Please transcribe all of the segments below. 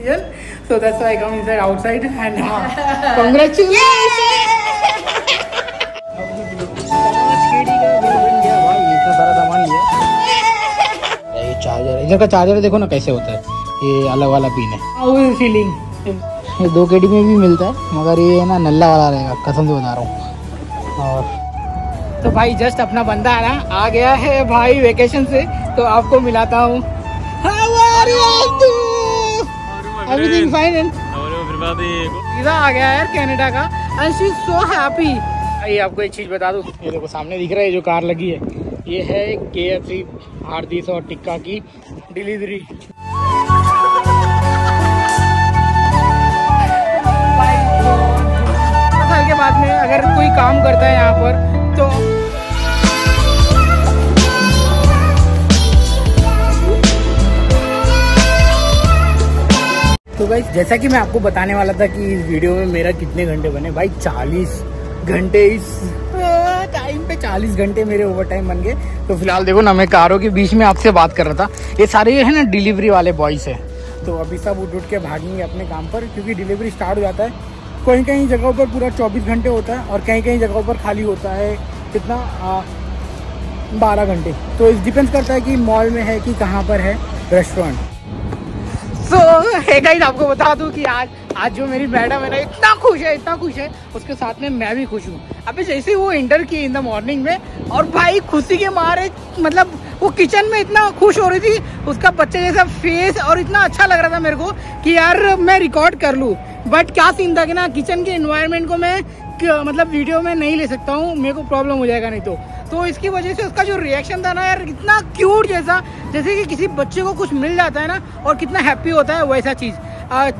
season, so that's why I come inside outside and congratulations. इतना सारा सामान लिया। ये चार्जर, इधर का चार्जर देखो ना कैसे होता है, ये अलग वाला पिन है। How is feeling? ये 2 KD में भी मिलता है, मगर ये ना नल्ला वाला रहेगा, कसम से बता रहा हूँ। और तो भाई जस्ट अपना बंदा है ना आ गया है भाई वेकेशन से, तो आपको मिलाता हूँ। Everything fine? वीज़ा आ गया है कनाडा का and she is so happy। भाई आपको एक चीज़ बता दूँ, ये देखो सामने दिख रहा है जो कार लगी है, ये है KFC हार्दिस और टिक्का की डिलीवरी। साल के बाद में अगर कोई काम करता है यहाँ पर तो भाई जैसा कि मैं आपको बताने वाला था कि इस वीडियो में मेरा कितने घंटे बने, भाई 40 घंटे इस टाइम पे 40 घंटे मेरे ओवर टाइम बन गए। तो फिलहाल देखो ना, मैं कारों के बीच में आपसे बात कर रहा था, ये सारे है ना डिलीवरी वाले बॉयज हैं। तो अभी सब उठ के भागेंगे अपने काम पर, क्योंकि डिलीवरी स्टार्ट हो जाता है। कहीं कहीं जगहों पर पूरा 24 घंटे होता है और कहीं कहीं जगहों पर खाली होता है कितना 12 घंटे। तो इस डिपेंड करता है कि मॉल में है कि कहाँ पर है रेस्टोरेंट। सो हे गाइस, आपको बता दूं कि आज जो मेरी मैडम है ना इतना खुश है, उसके साथ में मैं भी खुश हूँ। अभी जैसे वो इंटर की इन द मॉर्निंग में, और भाई खुशी के मारे मतलब वो किचन में इतना खुश हो रही थी, उसका बच्चे जैसा फेस, और इतना अच्छा लग रहा था मेरे को कि यार मैं रिकॉर्ड कर लूँ। बट क्या सीन था कि ना किचन के एनवायरनमेंट को मैं मतलब वीडियो में नहीं ले सकता हूँ, मेरे को प्रॉब्लम हो जाएगा नहीं तो इसकी वजह से उसका जो रिएक्शन था ना यार, इतना क्यूट जैसे कि किसी बच्चे को कुछ मिल जाता है ना और कितना हैप्पी होता है वैसा चीज़।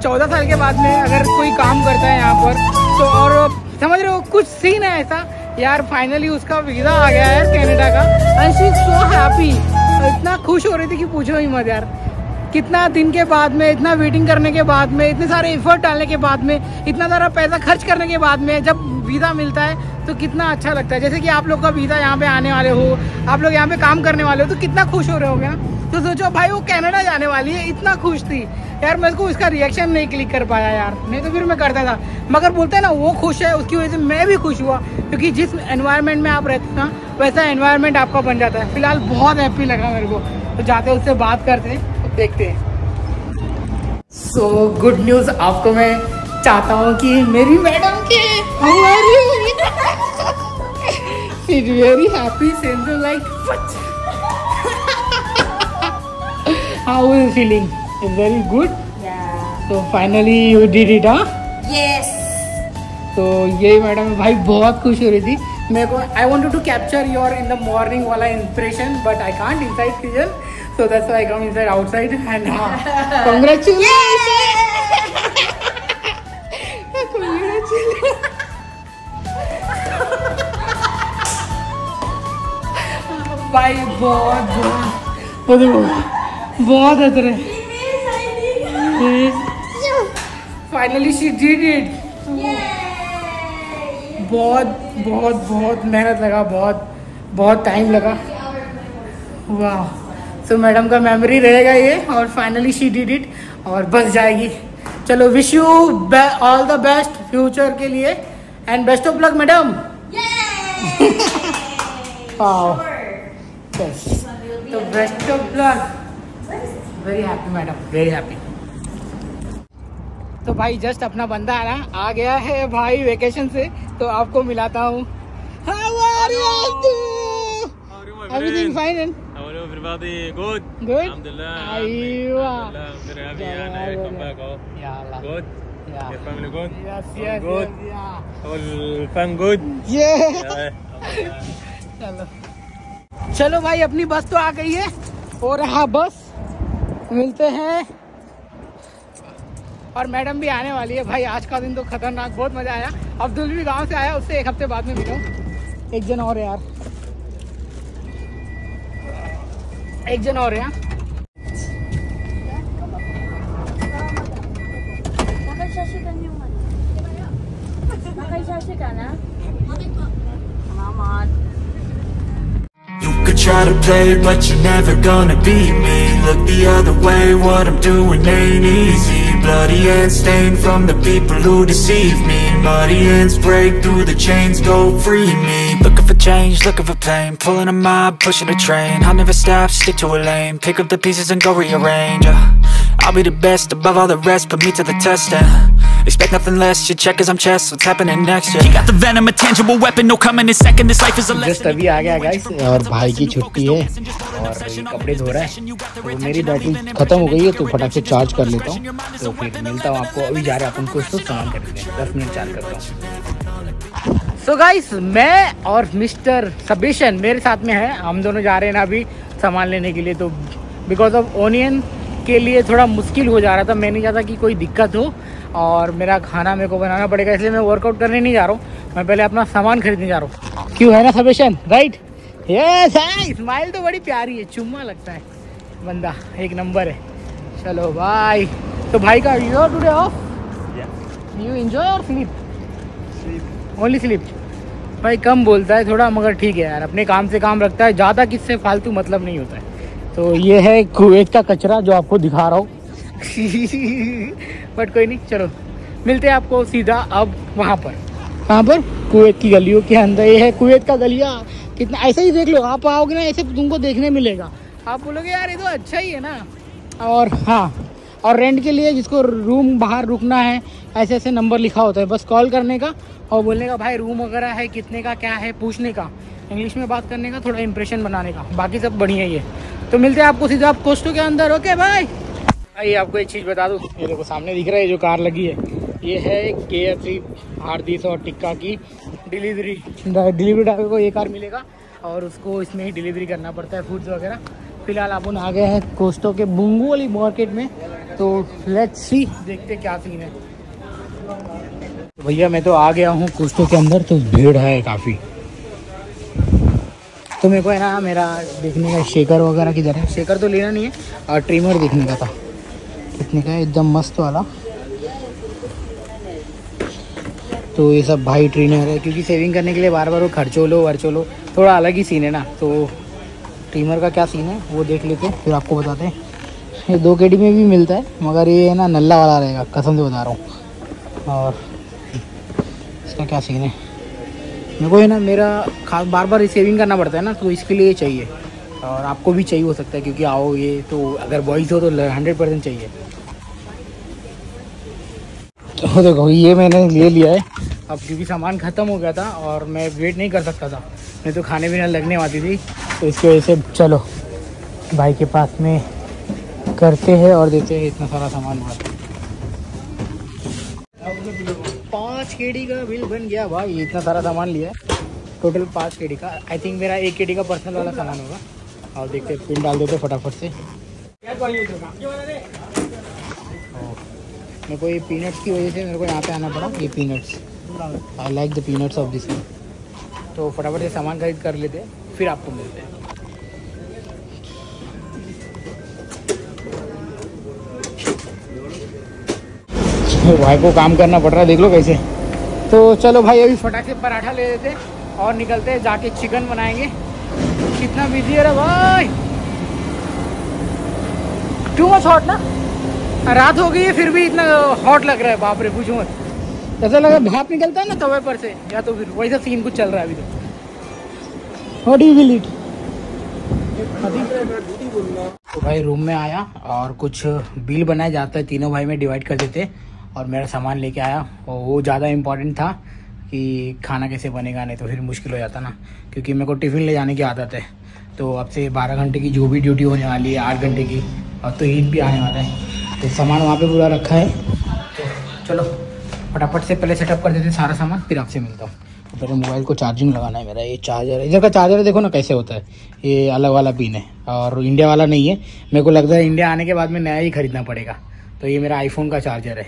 14 साल के बाद में अगर कोई काम करता है यहाँ पर तो, और समझ रहे हो कुछ सीन है ऐसा यार। फाइनली उसका वीज़ा आ गया है कनाडा का and she is so happy. इतना खुश हो रही थी कि पूछो ही मत यार। कितना दिन के बाद में, इतना वेटिंग करने के बाद में, इतने सारे एफर्ट डालने के बाद में, इतना सारा पैसा खर्च करने के बाद में जब वीज़ा मिलता है तो कितना अच्छा लगता है। जैसे कि आप लोग का वीज़ा यहाँ पे आने वाले हो, आप लोग यहाँ पे काम करने वाले हो, तो कितना खुश हो रहे हो ना। तो सोचो भाई वो कनाडा जाने वाली है, इतना खुश थी यार। मेरे को उसका रिएक्शन नहीं क्लिक कर पाया यार, नहीं तो फिर मैं करता था। मगर बोलते हैं ना वो खुश है, उसकी वजह से मैं भी खुश हुआ, क्योंकि जिस एनवायरनमेंट में आप रहते हो ना वैसा एनवायरनमेंट आपका बन जाता है। फिलहाल बहुत हैप्पी लगा मेरे को। तो जाते उससे बात करते हैं, तो देखते हैं। सो गुड न्यूज़ आपको मैं चाहता हूँ कि मेरी मैडम के she's very happy, seems like how is it feeling? It's very good. Yeah. So finally you did it, huh? Yes. तो यही मैडम भाई बहुत खुश हो रही थी। मेरे को I wanted to capture your in the morning वाला impression, but I can't inside kitchen, so that's why I come inside outside and congratulations. भाई बहुत हंस रहे। Finally she did it. बहुत मेहनत लगा, बहुत टाइम लगा। वाह। सो मैडम का मेमोरी रहेगा ये, और फाइनली शी डिड इट और बस जाएगी। चलो wish you all the best future के लिए and best of luck madam. तो best of luck. Very happy madam, very happy. तो भाई जस्ट अपना बंदा है ना आ गया है भाई वेकेशन से, तो आपको मिलाता हूँ। Everything fine? Hello everybody, good. Good? Alhamdulillah. Aywa. I'm very happy and I come back home. Yeah, Allah. Good. Yeah. Your family good? Yes, Good. yeah. All fam good? Yeah. Yeah. चलो भाई अपनी बस तो आ गई है, और हाँ बस मिलते हैं। और मैडम भी आने वाली है भाई। आज का दिन तो खतरनाक, बहुत मजा आया। अब्दुल भी गांव से आया, उससे 1 हफ्ते बाद में मिलो। एक जन और है यार, एक जन और है यार। You could try to play, but you're never gonna beat me. Look the other way, what I'm doing ain't easy. bloody hands stained from the people who deceive me. Muddy hands break through the chains, go free me. Looking for change, looking for pain, pulling a mob, pushing a train. I'll never stop, stick to a lane, pick up the pieces and go rearrange. I'll be the best above all the rest, put me to the test and expect nothing less. Your check is I'm chess, what's happening next? Yeah. You got the venom, a tangible weapon, no coming in second. This life is a lesson. Just अभी आ गया guys और भाई की छुट्टी है और ये कपड़े धो रहा है। तो मेरी बैटरी खत्म हो गई है तो फटाक से चार्ज कर लेता हूँ। तो फिर मिलता हूँ आपको। अभी जा रहे हैं अपन कुछ तो सामान खरीदने, 10 मिनट चार्ज करता हूँ। सो गाइस मैं और मिस्टर सबेशन मेरे साथ में है। हम दोनों जा रहे हैं ना अभी सामान लेने के लिए। तो बिकॉज ऑफ ओनियन के लिए थोड़ा मुश्किल हो जा रहा था। मैं नहीं चाहता कि कोई दिक्कत हो और मेरा खाना मेरे को बनाना पड़ेगा, इसलिए मैं वर्कआउट करने नहीं जा रहा हूँ। मैं पहले अपना सामान खरीदने जा रहा हूँ। क्यों है ना सबेशन, राइट? यस हाय, स्माइल तो बड़ी प्यारी है, चुम्मा लगता है बंदा, एक नंबर है। चलो बाय। तो भाई का you today of, you enjoy और स्लीप? Only sleep. भाई कम बोलता है थोड़ा, मगर ठीक है यार, अपने काम से काम रखता है, ज़्यादा किससे फालतू मतलब नहीं होता है। तो ये है कुवैत का कचरा जो आपको दिखा रहा हूँ। बट कोई नहीं, चलो मिलते हैं आपको सीधा अब वहाँ पर। कहाँ पर? कुवैत की गलियों के अंदर। ये है कुवैत का गलिया। कितना ऐसे ही देख लो, आप आओगे ना ऐसे तुमको देखने मिलेगा, आप बोलोगे यार ये तो अच्छा ही है ना। और हाँ, और रेंट के लिए जिसको रूम बाहर रुकना है, ऐसे ऐसे नंबर लिखा होता है, बस कॉल करने का और बोलने का भाई रूम वगैरह है, कितने का क्या है, पूछने का, इंग्लिश में बात करने का, थोड़ा इंप्रेशन बनाने का, बाकी सब बढ़िया ही है। तो मिलते हैं आपको सीधा आप कोस्टो के अंदर। Okay bye. भाई आपको एक चीज़ बता दूँ, ये देखो सामने दिख रहा है जो कार लगी है, ये है KFC हार्दिस और टिक्का की डिलीवरी ड्राइवर को ये कार मिलेगा और उसको इसमें ही डिलीवरी करना पड़ता है फूड्स वगैरह। फिलहाल अपन आ गए हैं कोस्टो के बुंगू वाली मार्केट में। तो लेट्स सी, देखते क्या सीन है। तो भैया मैं तो आ गया हूँ कोस्टो के अंदर, तो भीड़ है काफ़ी। तो मेरे को है ना मेरा देखने का शेकर वगैरह किधर है। शेकर तो लेना नहीं है और ट्रिमर देखने का था, कितने का है, एकदम मस्त वाला। तो ये सब भाई ट्रिमर है, क्योंकि सेविंग करने के लिए बार बार वो खर्चो लो, थोड़ा अलग ही सीन है ना। तो ट्रिमर का क्या सीन है वो देख लेते हैं, फिर आपको बताते हैं। ये 2 KD में भी मिलता है, मगर ये है ना नल्ला वाला रहेगा, कसम से बता रहा हूँ। और इसका क्या सीन है, मेरे को है ना मेरा खास बार बार सेविंग करना पड़ता है ना, तो इसके लिए चाहिए। और आपको भी चाहिए हो सकता है, क्योंकि आओगे तो अगर बॉयज़ हो तो 100% चाहिए। तो देखो ये मैंने ले लिया है अब, क्योंकि सामान ख़त्म हो गया था और मैं वेट नहीं कर सकता था, नहीं तो खाने पीने लगने वाली थी। तो इसकी वजह से चलो भाई के पास में करते हैं और देते हैं इतना सारा सामान। 5 KD का बिल बन गया भाई, इतना सारा सामान लिया है, टोटल 5 KD का। आई थिंक मेरा 1 KD का पर्सनल वाला सामान होगा। और देखते पिन डाल देते फटाफट से। मेरे को ये पीनट्स की वजह से मेरे को यहाँ पे आना पड़ा। ये peanuts, I like the peanuts of this. तो फटाफट से सामान खरीद कर लेते हैं, फिर आपको मिलते हैं। भाई को काम करना पड़ रहा है, देख लो कैसे। तो चलो भाई अभी फटाक से पराठा ले लेते हैं और निकलते हैं, जाके चिकन बनाएंगे। कितना बिजी है रे भाई, टू मच हॉट ना, रात हो गई है फिर भी इतना हॉट लग रहा है, बाप रे पूछो मत। ऐसा लगा भाप निकलता है ना तवे पर से, या तो फिर वैसा सीन कुछ चल रहा है अभी। तो what do you will eat? तो भाई रूम में आया और कुछ बिल बनाया जाता है, तीनों भाई में डिवाइड कर देते, और मेरा सामान लेके आया। और वो ज़्यादा इम्पोर्टेंट था कि खाना कैसे बनेगा, नहीं तो फिर मुश्किल हो जाता ना, क्योंकि मेरे को टिफ़िन ले जाने की आदत है। तो अब से 12 घंटे की जो भी ड्यूटी होने वाली है, 8 घंटे की, और तो ईद भी आने वाला है, तो सामान वहाँ पे पूरा रखा है। तो चलो फटाफट से पहले सेटअप कर देते सारा सामान, फिर आपसे मिलता हूँ। तो पहले मोबाइल को चार्जिंग लगाना है मेरा। ये चार्जर है, इधर का चार्जर है, देखो ना कैसे होता है, ये अलग वाला पिन है और इंडिया वाला नहीं है। मेरे को लगता है इंडिया आने के बाद में नया ही खरीदना पड़ेगा। तो ये मेरा आईफोन का चार्जर है,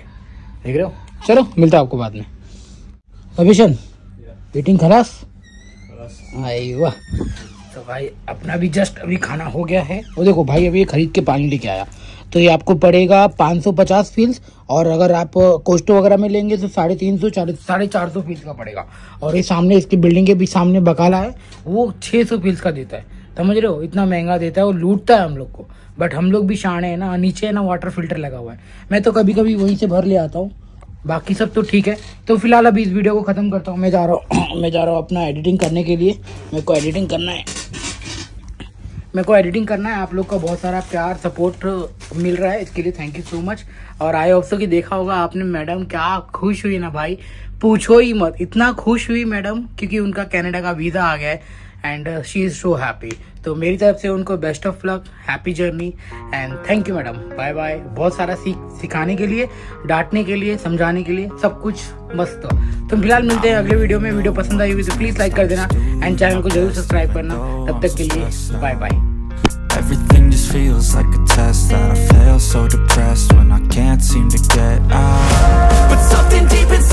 देख रहे हो। चलो मिलता है आपको बाद में। अभिशन मीटिंग खलास आई वाह। तो भाई अपना भी जस्ट अभी खाना हो गया है। और देखो भाई अभी खरीद के पानी लेके आया, तो ये आपको पड़ेगा 550 फील्स, और अगर आप कोस्टो वगैरह में लेंगे तो 350 450 फील्स का पड़ेगा। और ये सामने इसकी बिल्डिंग के भी सामने बकाला है, वो 600 फील्स का देता है, समझ रहे हो, इतना महंगा देता है, वो लूटता है हम लोग को। बट हम लोग भी शाणे हैं ना, नीचे है ना वाटर फिल्टर लगा हुआ है, मैं तो कभी कभी वहीं से भर ले आता हूँ, बाकी सब तो ठीक है। तो फिलहाल अभी इस वीडियो को ख़त्म करता हूँ, मैं जा रहा हूँ अपना एडिटिंग करने के लिए। मेरे को एडिटिंग करना है। आप लोग का बहुत सारा प्यार सपोर्ट मिल रहा है, इसके लिए थैंक यू सो मच। और आई होप सो कि देखा होगा आपने, मैडम क्या खुश हुई ना भाई, पूछो ही मत, इतना खुश हुई मैडम, क्योंकि उनका कनाडा का वीज़ा आ गया है and she is so happy. तो मेरी तरफ से उनको best of luck, happy journey and thank you madam, bye bye. बहुत सारा सिखाने के लिए, डांटने के लिए, समझाने के लिए, सब कुछ मस्त। तो फिलहाल मिलते हैं अगले वीडियो में। वीडियो पसंद आई हुई तो प्लीज़ लाइक कर देना एंड चैनल को जरूर सब्सक्राइब करना। तब तक के लिए bye bye. Everything just feels like a test that I fail, so depressed when I can't seem to get out. But something deep inside